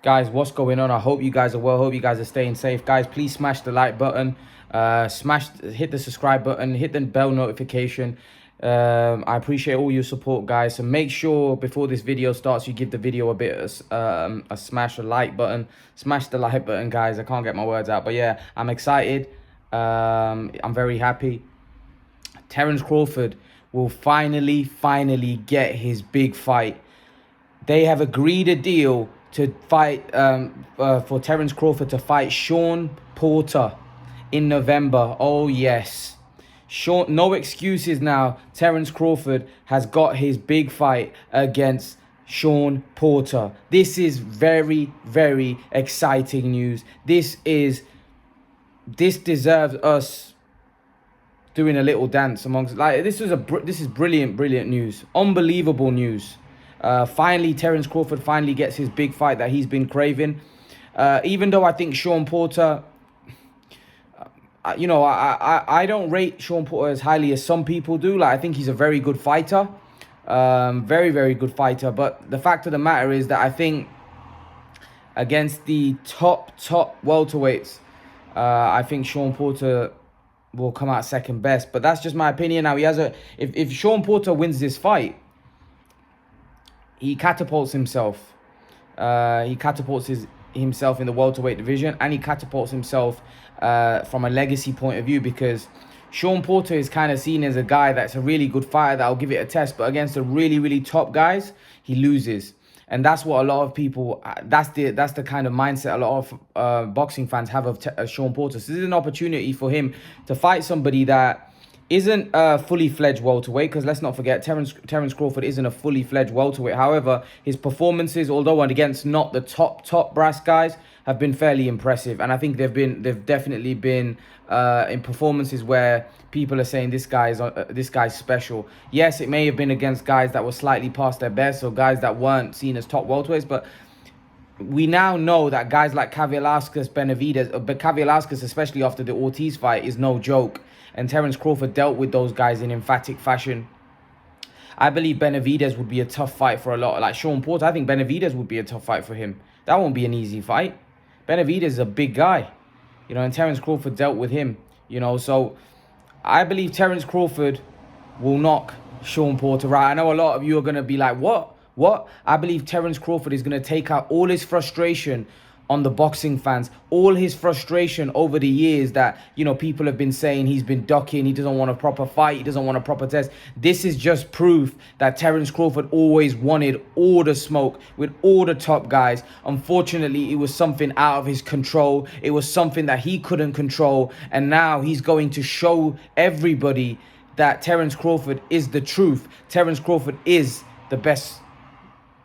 Guys, what's going on? I hope you guys are well. Hope you guys are staying safe. Guys, please smash the like button. Hit the subscribe button. Hit the bell notification. I appreciate all your support, guys. So make sure before this video starts, you give the video a bit of a smash a like button. Smash the like button, guys. I can't get my words out. But yeah, I'm excited. I'm very happy. Terence Crawford will finally get his big fight. They have agreed a deal to fight for Terence Crawford to fight Shawn Porter in November. Oh yes, Shawn, no excuses now. Terence Crawford has got his big fight against Shawn Porter. This is very exciting news. This deserves us doing a little dance amongst, like, this is brilliant news, unbelievable news. Finally, Terence Crawford finally gets his big fight that he's been craving. Even though I think Shawn Porter, I don't rate Shawn Porter as highly as some people do. Like, I think he's a very good fighter, very good fighter. But the fact of the matter is that I think against the top welterweights, I think Shawn Porter will come out second best. But that's just my opinion. Now, if Shawn Porter wins this fight, he catapults himself. Himself in the welterweight division, and he catapults himself from a legacy point of view, because Shawn Porter is kind of seen as a guy that's a really good fighter that'll give it a test, but against the really top guys, he loses. And that's what a lot of people, that's the kind of mindset a lot of boxing fans have of Shawn Porter. So this is an opportunity for him to fight somebody that isn't a fully fledged welterweight, because let's not forget, Terence Crawford isn't a fully fledged welterweight. However, his performances, although against not the top brass guys, have been fairly impressive. And I think they've definitely been in performances where people are saying this guy's special. Yes, it may have been against guys that were slightly past their best, or guys that weren't seen as top welterweights, but we now know that guys like Velasquez, Benavidez, but Velasquez, especially after the Ortiz fight, is no joke. And Terence Crawford dealt with those guys in emphatic fashion. I believe Benavidez would be a tough fight for a lot. Like Shawn Porter, I think Benavidez would be a tough fight for him. That won't be an easy fight. Benavidez is a big guy, and Terence Crawford dealt with him, So I believe Terence Crawford will knock Shawn Porter out. I know a lot of you are going to be like, what? I believe Terence Crawford is going to take out all his frustration on the boxing fans, all his frustration over the years that, people have been saying he's been ducking, he doesn't want a proper fight, he doesn't want a proper test. This is just proof that Terence Crawford always wanted all the smoke with all the top guys. Unfortunately, it was something out of his control. It was something that he couldn't control. And now he's going to show everybody that Terence Crawford is the truth. Terence Crawford is the best,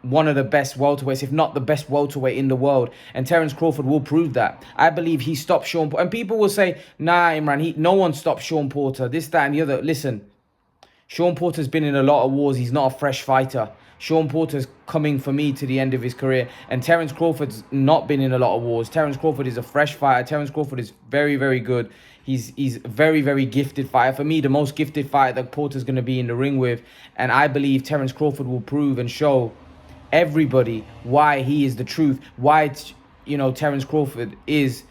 one of the best welterweights, if not the best welterweight in the world. And Terence Crawford will prove that. I believe he stopped Shawn Porter. And people will say, nah, Imran, no one stopped Shawn Porter, this, that, and the other. Listen, Shawn Porter's been in a lot of wars. He's not a fresh fighter. Shawn Porter's coming, for me, to the end of his career. And Terence Crawford's not been in a lot of wars. Terence Crawford is a fresh fighter. Terence Crawford is very good. He's very gifted fighter. For me, the most gifted fighter that Porter's going to be in the ring with. And I believe Terence Crawford will prove and show everybody why he is the truth, why Terence Crawford is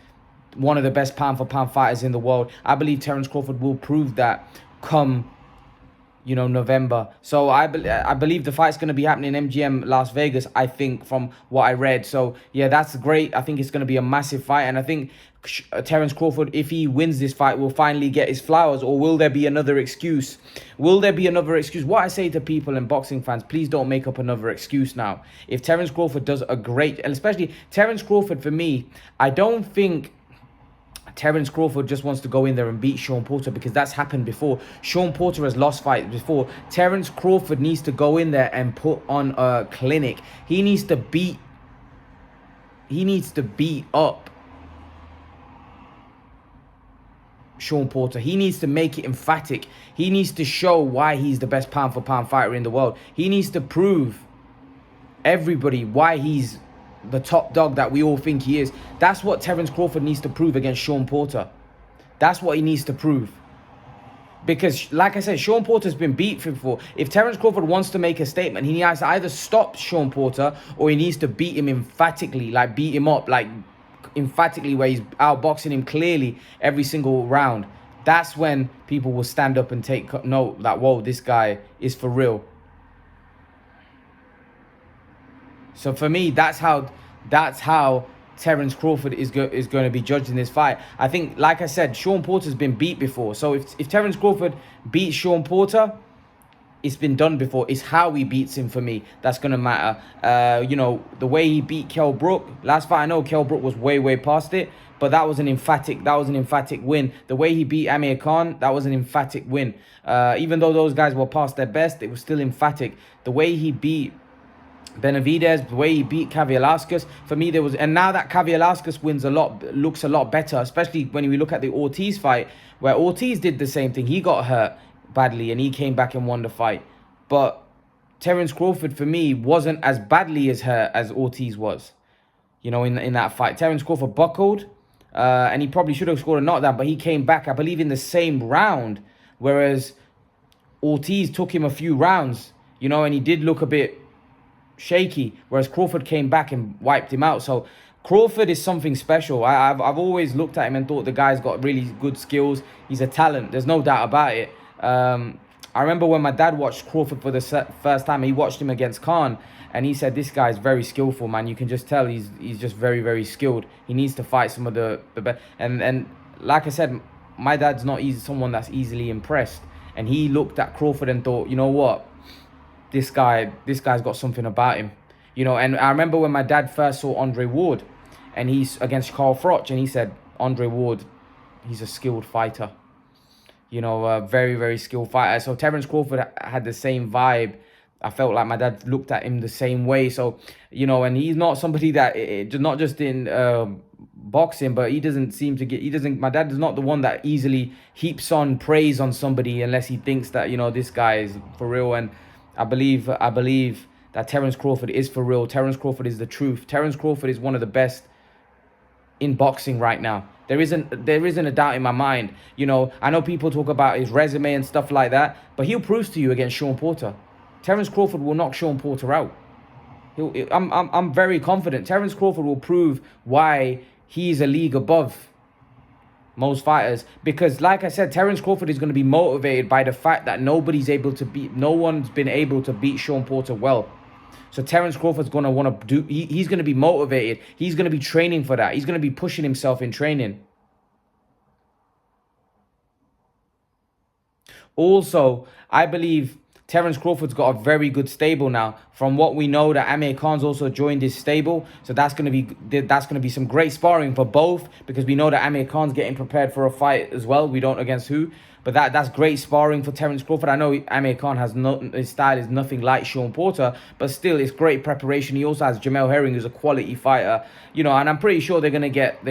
one of the best pound for pound fighters in the world. I believe Terence Crawford will prove that come November. So I believe the fight's going to be happening in MGM Las Vegas, I think, from what I read. So yeah, that's great. I think it's going to be a massive fight, and I think Terence Crawford, if he wins this fight, will finally get his flowers. Or will there be another excuse? Will there be another excuse? What I say to people and boxing fans, please don't make up another excuse now. If Terence Crawford does a great, and especially Terence Crawford, for me, I don't think Terence Crawford just wants to go in there and beat Shawn Porter, because that's happened before. Shawn Porter has lost fights before. Terence Crawford needs to go in there and put on a clinic. He needs to beat up Shawn Porter. He needs to make it emphatic. He needs to show why he's the best pound for pound fighter in the world. He needs to prove everybody why he's the top dog that we all think he is. That's what Terence Crawford needs to prove against Shawn Porter. That's what he needs to prove. Because, like I said, Shawn Porter's been beat before. If Terence Crawford wants to make a statement, he has to either stop Shawn Porter or he needs to beat him emphatically, like beat him up, like emphatically, where he's outboxing him clearly every single round. That's when people will stand up and take note that, whoa, this guy is for real. So for me, that's how Terence Crawford is going to be judged in this fight. I think, like I said, Shawn Porter's been beat before. So if Terence Crawford beats Shawn Porter, it's been done before. It's how he beats him for me that's going to matter. You know, the way he beat Kell Brook. Last fight, I know Kell Brook was way past it, but that was an emphatic win. The way he beat Amir Khan, that was an emphatic win. Even though those guys were past their best, it was still emphatic. The way he beat Benavidez, the way he beat Kavaliauskas, for me there was, and now that Kavaliauskas looks a lot better, especially when we look at the Ortiz fight, where Ortiz did the same thing. He got hurt badly and he came back and won the fight. But Terence Crawford, for me, wasn't as badly as hurt as Ortiz was, you know, in that fight. Terence Crawford buckled, and he probably should have scored a knockdown, but he came back, I believe, in the same round, whereas Ortiz took him a few rounds, you know, and he did look a bit shaky, whereas Crawford came back and wiped him out. So Crawford is something special. I've always looked at him and thought the guy's got really good skills. He's a talent. There's no doubt about it. I remember when my dad watched Crawford for the first time, he watched him against Khan, and he said, this guy is very skillful, man. You can just tell he's just very skilled. He needs to fight some of the best. And like I said, my dad's not someone that's easily impressed. And he looked at Crawford and thought, you know what? This guy's got something about him. You know, and I remember when my dad first saw Andre Ward, and he's against Carl Froch, and he said, Andre Ward, he's a skilled fighter. You know, a very skilled fighter. So Terence Crawford had the same vibe. I felt like my dad looked at him the same way. So, you know, and he's not somebody that, not just in boxing, but he doesn't seem to get, my dad is not the one that easily heaps on praise on somebody unless he thinks that, you know, this guy is for real. And I believe that Terence Crawford is for real. Terence Crawford is the truth. Terence Crawford is one of the best in boxing right now. There isn't a doubt in my mind. You know, I know people talk about his resume and stuff like that, but he'll prove to you against Shawn Porter. Terence Crawford will knock Shawn Porter out. I'm very confident. Terence Crawford will prove why he's a league above most fighters, because like I said, Terence Crawford is going to be motivated by the fact that no one's been able to beat Shawn Porter well. So Terence Crawford's going to want to do, he's going to be motivated. He's going to be training for that. He's going to be pushing himself in training. Also, I believe Terence Crawford's got a very good stable now. From what we know, that Amir Khan's also joined his stable, so that's going to be some great sparring for both, because we know that Amir Khan's getting prepared for a fight as well. We don't against who, but that's great sparring for Terence Crawford. I know Amir Khan his style is nothing like Shawn Porter, but still it's great preparation. He also has Jamel Herring, who's a quality fighter, you know, and I'm pretty sure they're gonna get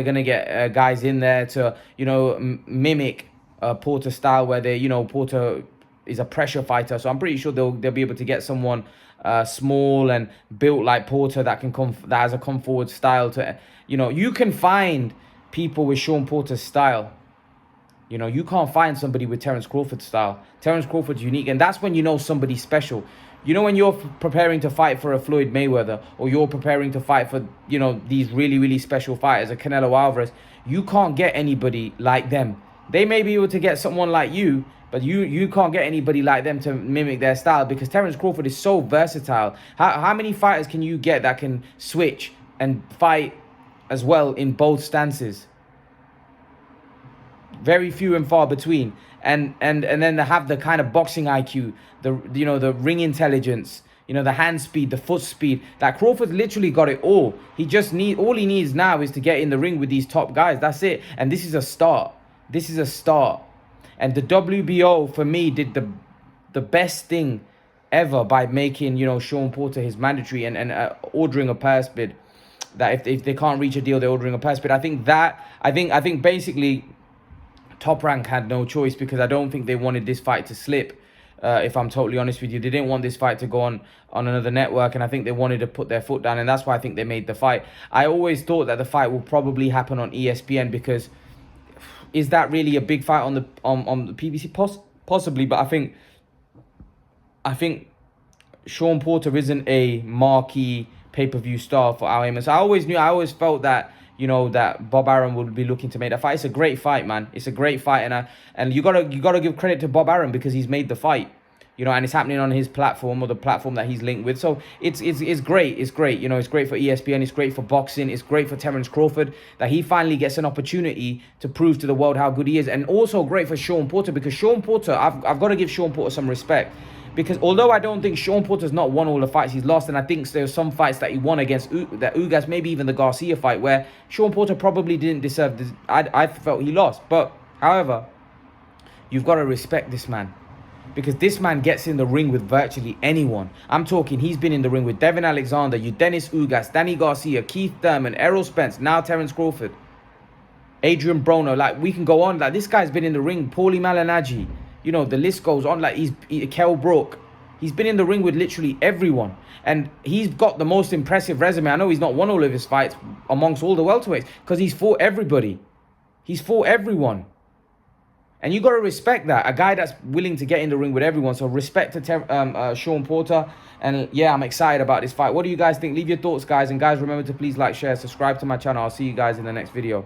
guys in there to, you know, mimic Porter style, where they, you know, Porter is a pressure fighter, so I'm pretty sure they'll be able to get someone small and built like Porter that has a come forward style. To, you know, you can find people with Shawn Porter's style. You know, you can't find somebody with Terence Crawford's style. Terence Crawford's unique, and that's when you know somebody's special. You know, when you're preparing to fight for a Floyd Mayweather, or you're preparing to fight for, you know, these really special fighters, a Canelo Alvarez, you can't get anybody like them. They may be able to get someone like you, but you can't get anybody like them to mimic their style, because Terence Crawford is so versatile. How many fighters can you get that can switch and fight as well in both stances? Very few and far between. And then they have the kind of boxing IQ, the ring intelligence, you know, the hand speed, the foot speed. That Crawford literally got it all. All he needs now is to get in the ring with these top guys. That's it. And this is a start. This is a start. And the WBO, for me, did the best thing ever by making, you know, Shawn Porter his mandatory and ordering a purse bid. That if they can't reach a deal, they're ordering a purse bid. I think basically Top Rank had no choice, because I don't think they wanted this fight to slip. If I'm totally honest with you, they didn't want this fight to go on another network, and I think they wanted to put their foot down, and that's why I think they made the fight. I always thought that the fight will probably happen on ESPN, because is that really a big fight on the PBC? Possibly, but I think Shawn Porter isn't a marquee pay-per-view star for Al Haymon. So I always felt that, you know, that Bob Arum would be looking to make that fight. It's a great fight, man. It's a great fight, and you gotta give credit to Bob Arum because he's made the fight. You know, and it's happening on his platform, or the platform that he's linked with. So it's great. It's great. You know, it's great for ESPN. It's great for boxing. It's great for Terence Crawford that he finally gets an opportunity to prove to the world how good he is. And also great for Shawn Porter, because Shawn Porter, I've got to give Shawn Porter some respect. Because although I don't think Shawn Porter's not won all the fights he's lost, and I think there's some fights that he won against that Ugas, maybe even the Garcia fight, where Shawn Porter probably didn't deserve this. I felt he lost. But, however, you've got to respect this man. Because this man gets in the ring with virtually anyone. I'm talking, he's been in the ring with Devin Alexander, Dennis Ugas, Danny Garcia, Keith Thurman, Errol Spence, now Terence Crawford, Adrian Broner. Like, we can go on. Like, this guy's been in the ring. Paulie Malignaggi. You know, the list goes on. Like, Kell Brook. He's been in the ring with literally everyone. And he's got the most impressive resume. I know he's not won all of his fights amongst all the welterweights, because he's fought everybody. He's fought everyone. And you got to respect that. A guy that's willing to get in the ring with everyone. So respect to Shawn Porter. And yeah, I'm excited about this fight. What do you guys think? Leave your thoughts, guys. And guys, remember to please like, share, subscribe to my channel. I'll see you guys in the next video.